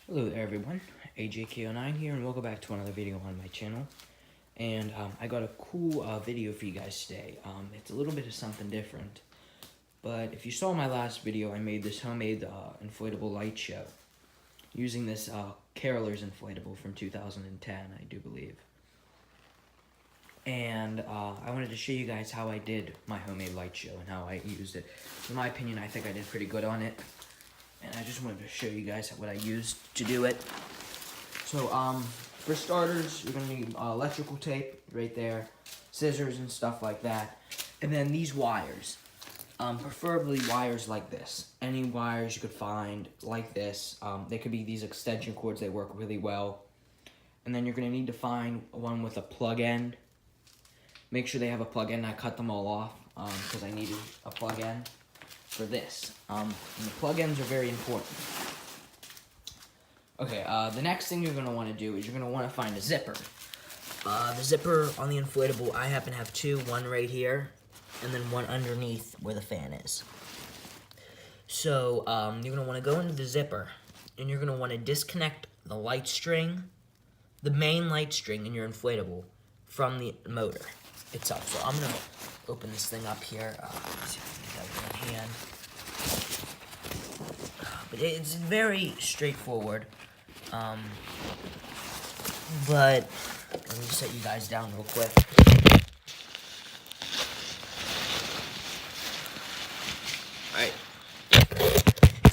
Hello there everyone, AJK09 here, and welcome back to another video on my channel. And I got a cool video for you guys today. It's a little bit of something different, but if you saw my last video, I made this homemade inflatable light show using this Carolers inflatable from 2010, I do believe. And I wanted to show you guys how I did my homemade light show and how I used it. In my opinion, I think I did pretty good on it. And I just wanted to show you guys what I used to do it. So, for starters, you're going to need electrical tape right there, scissors and stuff like that, and then these wires. Preferably wires like this. Any wires you could find like this. They could be these extension cords, they work really well. And then you're going to need to find one with a plug end. Make sure they have a plug end. I cut them all off because I needed a plug end for this. And the plug ends are very important. Okay, the next thing you're going to want to do is you're going to want to find a zipper. The zipper on the inflatable, I happen to have two, one right here, and then one underneath where the fan is. So, you're going to want to go into the zipper, and you're going to want to disconnect the light string, the main light string in your inflatable, from the motor itself. So I'm going to open this thing up here. Let's see if I can get that in my hand. But it's very straightforward. But let me set you guys down real quick. Alright.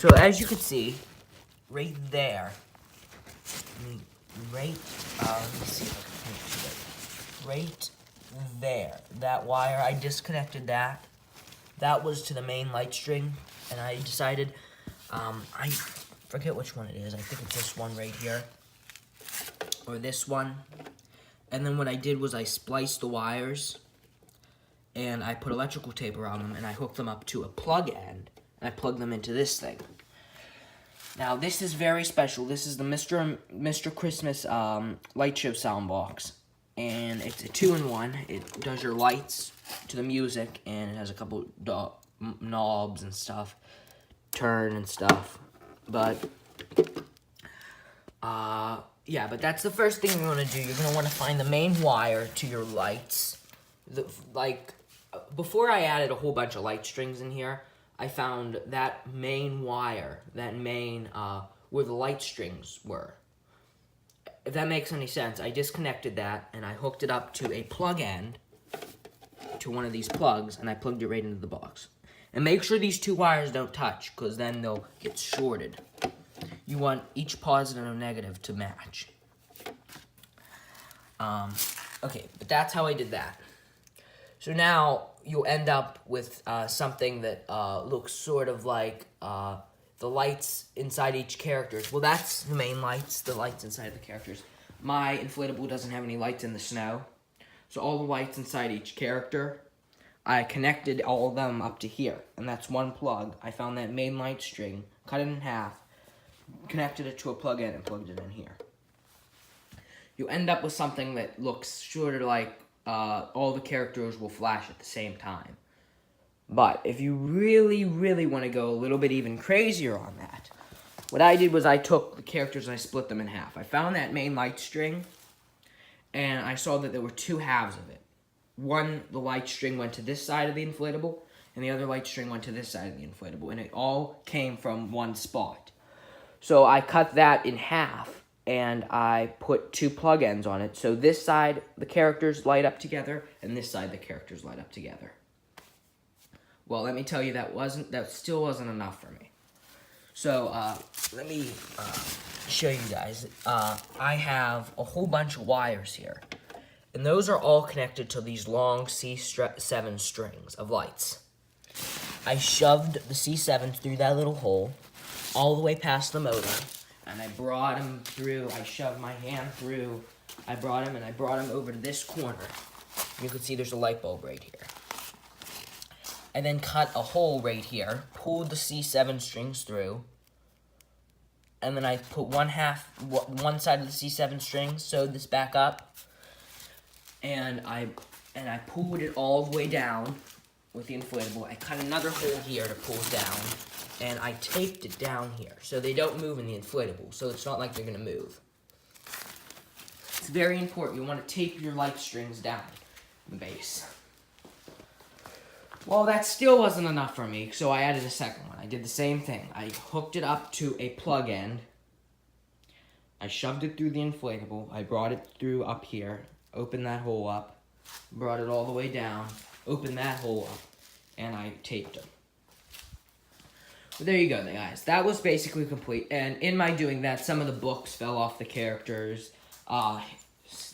So as you can see, right there, let me see if I can point to it. Right there, that wire, I disconnected that. That was to the main light string, and I decided, I forget which one it is. I think it's this one right here, or this one. And then what I did was I spliced the wires, and I put electrical tape around them, and I hooked them up to a plug end, and I plugged them into this thing. Now, this is very special. This is the Mr. Christmas light show sound box. And it's a 2-in-1. It does your lights to the music, and it has a couple knobs and stuff, turn and stuff. But yeah, but that's the first thing you're gonna do. You're gonna want to find the main wire to your lights. Before I added a whole bunch of light strings in here, I found that main wire, where the light strings were. If that makes any sense, I disconnected that, and I hooked it up to a plug end, to one of these plugs, and I plugged it right into the box. And make sure these two wires don't touch, because then they'll get shorted. You want each positive and negative to match. Okay, but that's how I did that. So now, you'll end up with something that looks sort of like the lights inside each character. Well, that's the main lights, the lights inside the characters. My inflatable doesn't have any lights in the snow. So all the lights inside each character, I connected all of them up to here. And that's one plug. I found that main light string, cut it in half, connected it to a plug in, and plugged it in here. You end up with something that looks sort of like all the characters will flash at the same time. But if you really, really want to go a little bit even crazier on that, what I did was I took the characters and I split them in half. I found that main light string, and I saw that there were two halves of it. One, the light string went to this side of the inflatable, and the other light string went to this side of the inflatable, and it all came from one spot. So I cut that in half, and I put two plug ends on it. So this side, the characters light up together, and this side, the characters light up together. Well, let me tell you, that still wasn't enough for me. So, let me show you guys. I have a whole bunch of wires here. And those are all connected to these long C7 strings of lights. I shoved the C7s through that little hole, all the way past the motor. And I brought them through, I shoved my hand through. I brought them over to this corner. You can see there's a light bulb right here. I then cut a hole right here, pulled the C7 strings through, and then I put one side of the C7 string, sewed this back up, and I pulled it all the way down with the inflatable. I cut another hole here to pull it down, and I taped it down here so they don't move in the inflatable, so it's not like they're going to move. It's very important. You want to tape your light strings down the base. Well, that still wasn't enough for me, so I added a second one. I did the same thing. I hooked it up to a plug end. I shoved it through the inflatable. I brought it through up here, opened that hole up, brought it all the way down, opened that hole up, and I taped them. But there you go, guys. That was basically complete. And in my doing that, some of the books fell off the characters.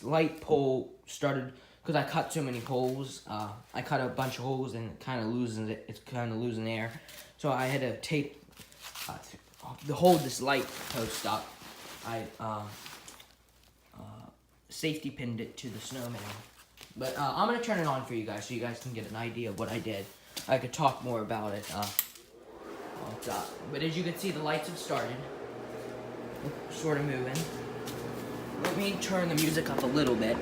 Light pole started... Because I cut so many holes, I cut a bunch of holes and it kind of loosens it. It's kind of losing air, so I had to tape to hold this light post up. I safety pinned it to the snowman. But I'm gonna turn it on for you guys so you guys can get an idea of what I did. I could talk more about it. But as you can see, the lights have started, sort of moving. Let me turn the music up a little bit.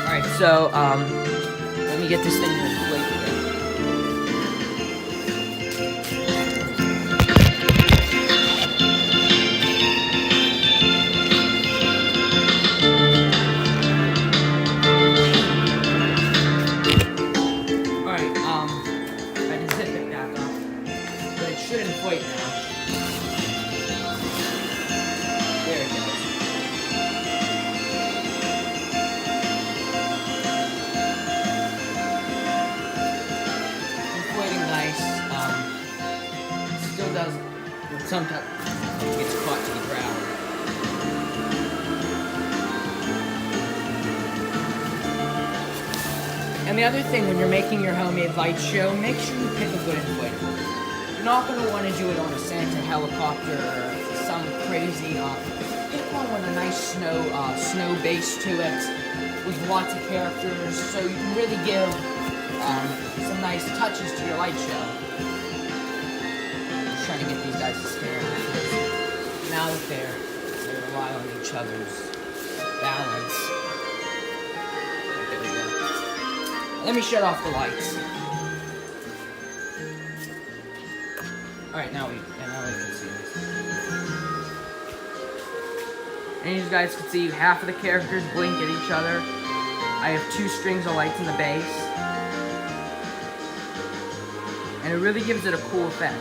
Alright, so, let me get this thing to inflate again. Alright, I can zip it back up, but it should inflate now. There it goes. Inflating nice. Still does, but sometimes it gets caught to the ground. And the other thing, when you're making your homemade light show, make sure you pick a good inflatable. You're not going to want to do it on a Santa helicopter or some crazy, pick one with a nice snow base to it, with lots of characters, so you can really give some nice touches to your light show. Just trying to get these guys to stand. Now that they rely on each other's balance. There we go. Let me shut off the lights. Alright, now we can see this. And you guys can see half of the characters blink at each other. I have 2 strings of lights in the base. And it really gives it a cool effect.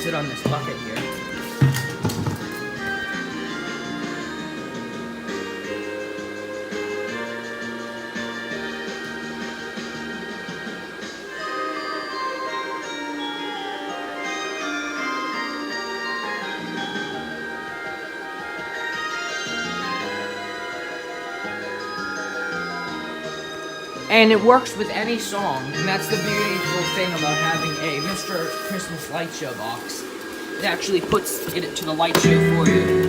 Sit on this bucket here. And it works with any song, and that's the beautiful thing about having a Mr. Christmas Light Show box. It actually puts it to the light show for you.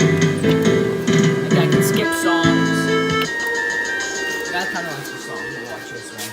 Like I can skip songs. That kind of likes the song. We'll watch this one.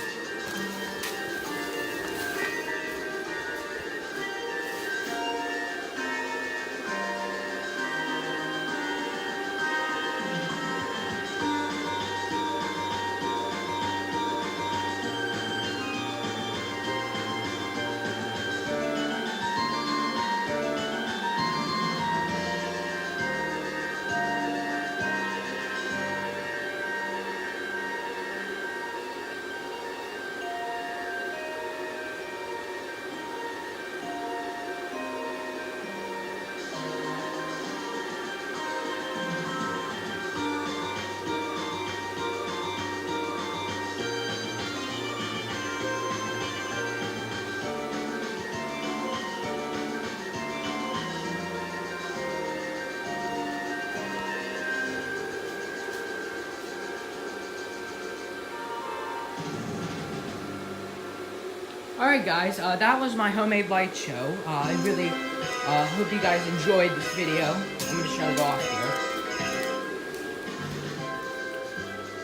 Alright guys, that was my homemade light show. I really hope you guys enjoyed this video. I'm going to shut it off here.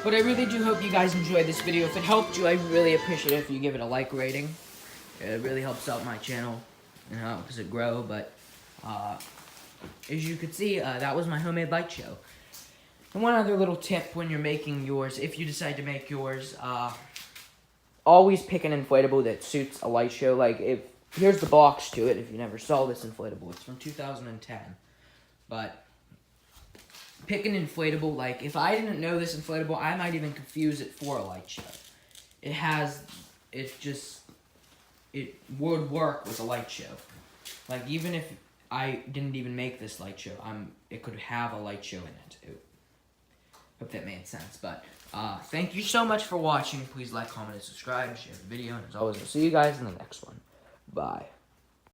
But I really do hope you guys enjoyed this video. If it helped you, I really appreciate it if you give it a like rating. It really helps out my channel and helps it grow. But as you could see, that was my homemade light show. And one other little tip when you're making yours, if you decide to make yours, always pick an inflatable that suits a light show. Like, here's the box to it, if you never saw this inflatable. It's from 2010. But pick an inflatable. Like, if I didn't know this inflatable, I might even confuse it for a light show. It would work with a light show. Like, even if I didn't even make this light show, it could have a light show in it. Hope that made sense. But thank you so much for watching. Please like, comment, and subscribe. Share the video. And as always, I'll see you guys in the next one. Bye.